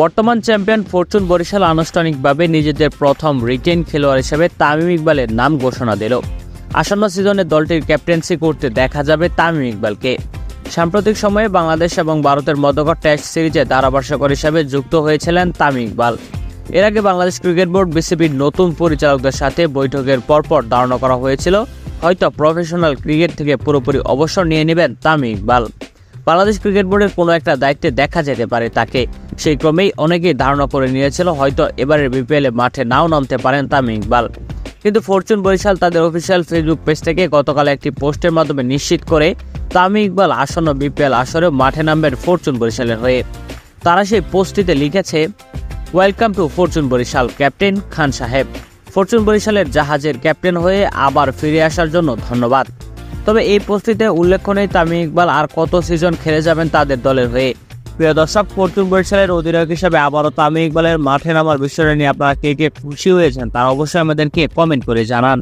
বর্তমান champion Fortune Barishal আনুষ্ঠানিকভাবে নিজেদের প্রথম রিটেন খেলোয়াড় হিসেবে তামিম ইকবালের নাম ঘোষণা দিল। আসন্ন সিজনে দলটির ক্যাপ্টেন্সি করতে দেখা যাবে তামিম ইকবালকে। সাম্প্রতিক সময়ে বাংলাদেশ এবং ভারতের মধ্যকার টেস্ট সিরিজে ধারাভাষ্যকার হিসেবে যুক্ত হয়েছিলেন তামিম ইকবাল। এর আগে বাংলাদেশ ক্রিকেট বোর্ড বিসিবির নতুন পরিচালকদের সাথে বৈঠকের পরপর ধারণা করা হয়েছিল হয়তো প্রফেশনাল ক্রিকেট থেকে পুরোপুরি অবসর নিয়ে নেবেন তামিম ইকবাল। বাংলাদেশ ক্রিকেট বোর্ডের কোনো একটা দায়িত্বে দেখা যেতে পারে তাকে। সেই ক্রমেই অনেকেই ধারণা করে নিয়েছিল হয়তো এবারের বিপিএলে মাঠে নাও নামতে পারেন তামিম ইকবাল। কিন্তু ফরচুন বরিশাল তাদের অফিসিয়াল ফেসবুক পেজ থেকে গতকাল একটি পোস্টের মাধ্যমে নিশ্চিত করে তামিম ইকবাল আসন্ন বিপিএল আসরে মাঠে নামবেন ফরচুন বরিশালের হয়ে। তারা সেই পোস্টটিতে লিখেছে, welcome to Fortune Barishal captain Khan Saheb. Fortune বরিশালের জাহাজের ক্যাপ্টেন হয়ে আবার ফিরে আসার জন্য ধন্যবাদ। তবে এই পোস্টটিতে উল্লেখ নেই তামিম ইকবাল আর কত সিজন খেলে যাবেন তাদের দলের হয়ে। প্রিয় দর্শক, ফরচুন বরিশালের অধিনায়ক হিসেবে আবারও তামিম ইকবালের মাঠে নামার বিষয়টা নিয়ে আপনারা কে কে খুশি হয়েছেন তা অবশ্যই আমাদেরকে কমেন্ট করে জানান।